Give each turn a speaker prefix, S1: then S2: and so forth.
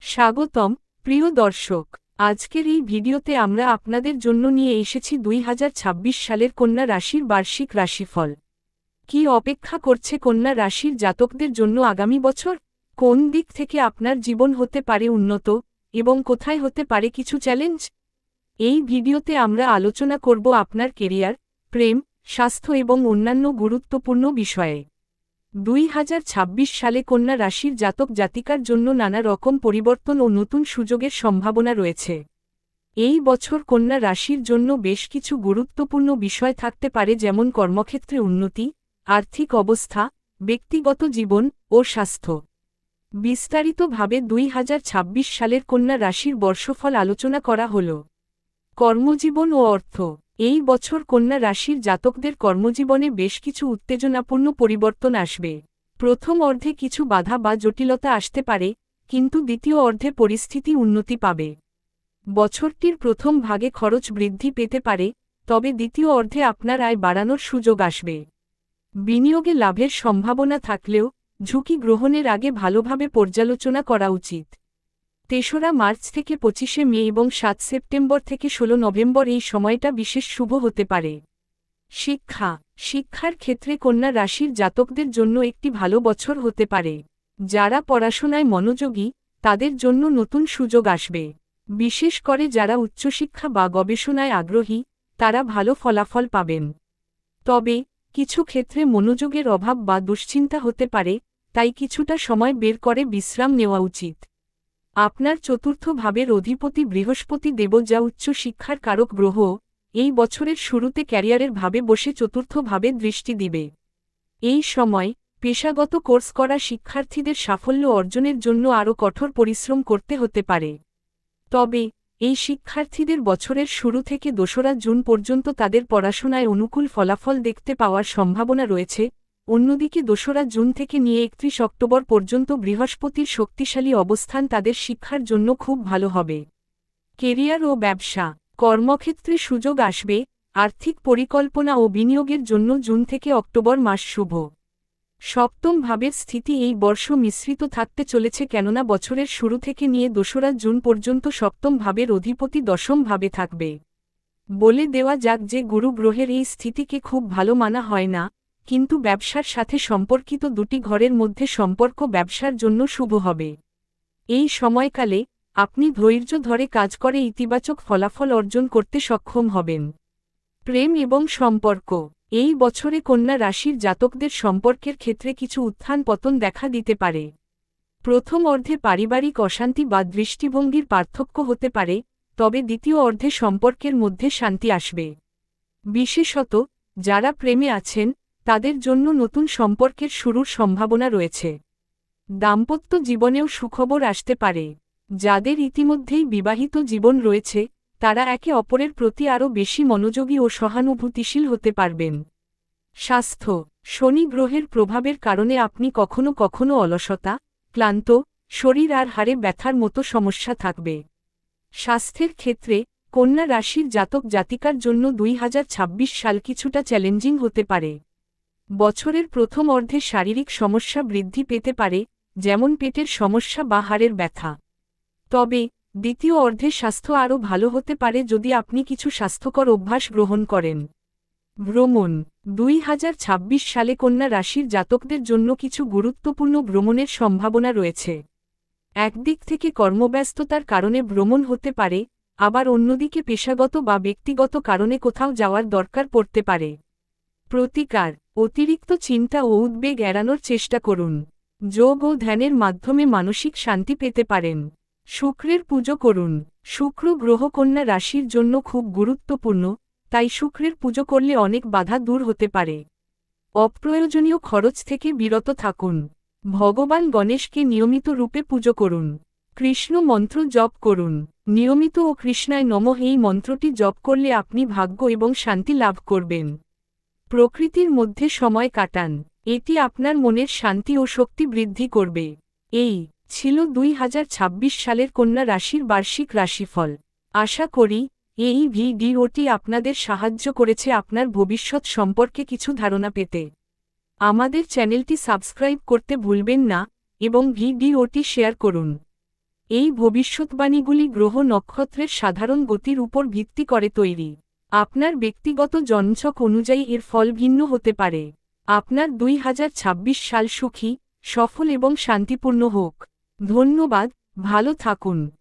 S1: স্বাগতম প্রিয় দর্শক। আজকের এই ভিডিওতে আমরা আপনাদের জন্য নিয়ে এসেছি 2026 সালের কন্যা রাশির বার্ষিক রাশিফল। কি অপেক্ষা করছে কন্যা রাশির জাতকদের জন্য আগামী বছর? কোন দিক থেকে আপনার জীবন হতে পারে উন্নত এবং কোথায় হতে পারে কিছু চ্যালেঞ্জ? এই ভিডিওতে আমরা আলোচনা করব আপনার কেরিয়ার, প্রেম, স্বাস্থ্য এবং অন্যান্য গুরুত্বপূর্ণ বিষয়ে। 2026 সালে কন্যা রাশির জাতক জাতিকার জন্য নানা রকম পরিবর্তন ও নতুন সুযোগের সম্ভাবনা রয়েছে। এই বছর কন্যা রাশির জন্য বেশ কিছু গুরুত্বপূর্ণ বিষয় থাকতে পারে, যেমন কর্মক্ষেত্রে উন্নতি, আর্থিক অবস্থা, ব্যক্তিগত জীবন ও স্বাস্থ্য। বিস্তারিতভাবে 2026 সালের কন্যা রাশির বর্ষফল আলোচনা করা হল। কর্মজীবন ও অর্থ। এই বছর কন্যা রাশির জাতকদের কর্মজীবনে বেশ কিছু উত্তেজনাপূর্ণ পরিবর্তন আসবে। প্রথম অর্ধে কিছু বাধা বা জটিলতা আসতে পারে, কিন্তু দ্বিতীয় অর্ধে পরিস্থিতি উন্নতি পাবে। বছরটির প্রথম ভাগে খরচ বৃদ্ধি পেতে পারে, তবে দ্বিতীয় অর্ধে আপনার আয় বাড়ানোর সুযোগ আসবে। বিনিয়োগে লাভের সম্ভাবনা থাকলেও ঝুঁকি গ্রহণের আগে ভালোভাবে পর্যালোচনা করা উচিত। 3রা মার্চ থেকে 25শে মে এবং 7 সেপ্টেম্বর থেকে 16 নভেম্বর এই সময়টা বিশেষ শুভ হতে পারে। শিক্ষার ক্ষেত্রে কন্যা রাশির জাতকদের জন্য একটি ভালো বছর হতে পারে। যারা পড়াশোনায় মনোযোগী তাদের জন্য নতুন সুযোগ আসবে। বিশেষ করে যারা উচ্চশিক্ষা বা গবেষণায় আগ্রহী তারা ভালো ফলাফল পাবেন। তবে কিছু ক্ষেত্রে মনোযোগের অভাব বা দুশ্চিন্তা হতে পারে, তাই কিছুটা সময় বের করে বিশ্রাম নেওয়া উচিত। আপনার চতুর্থ ভাবের অধিপতি বৃহস্পতি দেব, যা উচ্চ শিক্ষার কারক গ্রহ, এই বছরের শুরুতে ক্যারিয়ারের ভাবে বসে চতুর্থ ভাবে দৃষ্টি দিবে। এই সময় পেশাগত কোর্স করা শিক্ষার্থীদের সাফল্য অর্জনের জন্য আরও কঠোর পরিশ্রম করতে হতে পারে। তবে এই শিক্ষার্থীদের বছরের শুরু থেকে 2রা জুন পর্যন্ত তাদের পড়াশোনায় অনুকূল ফলাফল দেখতে পাওয়ার সম্ভাবনা রয়েছে। অন্যদিকে 2রা জুন থেকে নিয়ে 31 অক্টোবর পর্যন্ত বৃহস্পতির শক্তিশালী অবস্থান তাদের শিক্ষার জন্য খুব ভালো হবে। কেরিয়ার ও ব্যবসা। কর্মক্ষেত্রে সুযোগ আসবে। আর্থিক পরিকল্পনা ও বিনিয়োগের জন্য জুন থেকে অক্টোবর মাস শুভ। সপ্তম ভাবের স্থিতি এই বর্ষ মিশ্রিত থাকতে চলেছে, কেননা বছরের শুরু থেকে নিয়ে 2রা জুন পর্যন্ত সপ্তম ভাবের অধিপতি দশম ভাবে থাকবে। বলে দেওয়া যাক যে গুরু গ্রহের এই স্থিতিকে খুব ভালো মানা হয় না, কিন্তু ব্যবসার সাথে সম্পর্কিত দুটি ঘরের মধ্যে সম্পর্ক ব্যবসার জন্য শুভ হবে। এই সময়কালে আপনি ধৈর্য ধরে কাজ করে ইতিবাচক ফলাফল অর্জন করতে সক্ষম হবেন। প্রেম এবং সম্পর্ক। এই বছরে কন্যা রাশির জাতকদের সম্পর্কের ক্ষেত্রে কিছু উত্থান পতন দেখা দিতে পারে। প্রথম অর্ধে পারিবারিক অশান্তি বা দৃষ্টিভঙ্গির পার্থক্য হতে পারে, তবে দ্বিতীয় অর্ধে সম্পর্কের মধ্যে শান্তি আসবে। বিশেষত যারা প্রেমে আছেন তাদের জন্য নতুন সম্পর্কের শুরুর সম্ভাবনা রয়েছে। দাম্পত্য জীবনেও সুখবর আসতে পারে। যাদের ইতিমধ্যেই বিবাহিত জীবন রয়েছে তারা একে অপরের প্রতি আরও বেশি মনোযোগী ও সহানুভূতিশীল হতে পারবেন। স্বাস্থ্য। শনি গ্রহের প্রভাবের কারণে আপনি কখনো কখনো অলসতা, ক্লান্ত শরীর আর হাড়ে ব্যথার মতো সমস্যা থাকবে। স্বাস্থ্যের ক্ষেত্রে কন্যা রাশির জাতক জাতিকার জন্য 2026 সাল কিছুটা চ্যালেঞ্জিং হতে পারে। বছরের প্রথম অর্ধে শারীরিক সমস্যা বৃদ্ধি পেতে পারে, যেমন পেটের সমস্যা বা হাড়ের ব্যথা। তবে দ্বিতীয় অর্ধে স্বাস্থ্য আরও ভালো হতে পারে যদি আপনি কিছু স্বাস্থ্যকর অভ্যাস গ্রহণ করেন। ভ্রমণ। 2026 সালে কন্যা রাশির জাতকদের জন্য কিছু গুরুত্বপূর্ণ ভ্রমণের সম্ভাবনা রয়েছে। একদিক থেকে কর্মব্যস্ততার কারণে ভ্রমণ হতে পারে, আবার অন্যদিকে পেশাগত বা ব্যক্তিগত কারণে কোথাও যাওয়ার দরকার পড়তে পারে। প্রতিকার। অতিরিক্ত চিন্তা ও উদ্বেগ এড়ানোর চেষ্টা করুন। যোগ ও ধ্যানের মাধ্যমে মানসিক শান্তি পেতে পারেন। শুক্রের পুজো করুন। শুক্র গ্রহ কন্যা রাশির জন্য খুব গুরুত্বপূর্ণ, তাই শুক্রের পুজো করলে অনেক বাধা দূর হতে পারে। অপ্রয়োজনীয় খরচ থেকে বিরত থাকুন। ভগবান গণেশকে নিয়মিত রূপে পুজো করুন। কৃষ্ণ মন্ত্র জপ করুন। নিয়মিত ও কৃষ্ণায় নমঃ এই মন্ত্রটি জপ করলে আপনি ভাগ্য এবং শান্তি লাভ করবেন। প্রকৃতির মধ্যে সময় কাটান। এটি আপনার মনের শান্তি ও শক্তি বৃদ্ধি করবে। এই ছিল 2026 সালের কন্যা রাশির বার্ষিক রাশিফল। আশা করি এই ভিডিওটি আপনাদের সাহায্য করেছে আপনার ভবিষ্যৎ সম্পর্কে কিছু ধারণা পেতে। আমাদের চ্যানেলটি সাবস্ক্রাইব করতে ভুলবেন না এবং ভিডিওটি শেয়ার করুন। এই ভবিষ্যৎবাণীগুলি গ্রহ নক্ষত্রের সাধারণ গতির উপর ভিত্তি করে তৈরি। আপনার ব্যক্তিগত জন্মছক অনুযায়ী এর ফল ভিন্ন হতে পারে। আপনার 2026 সাল সুখী, সফল এবং শান্তিপূর্ণ হোক। ধন্যবাদ, ভালো থাকুন।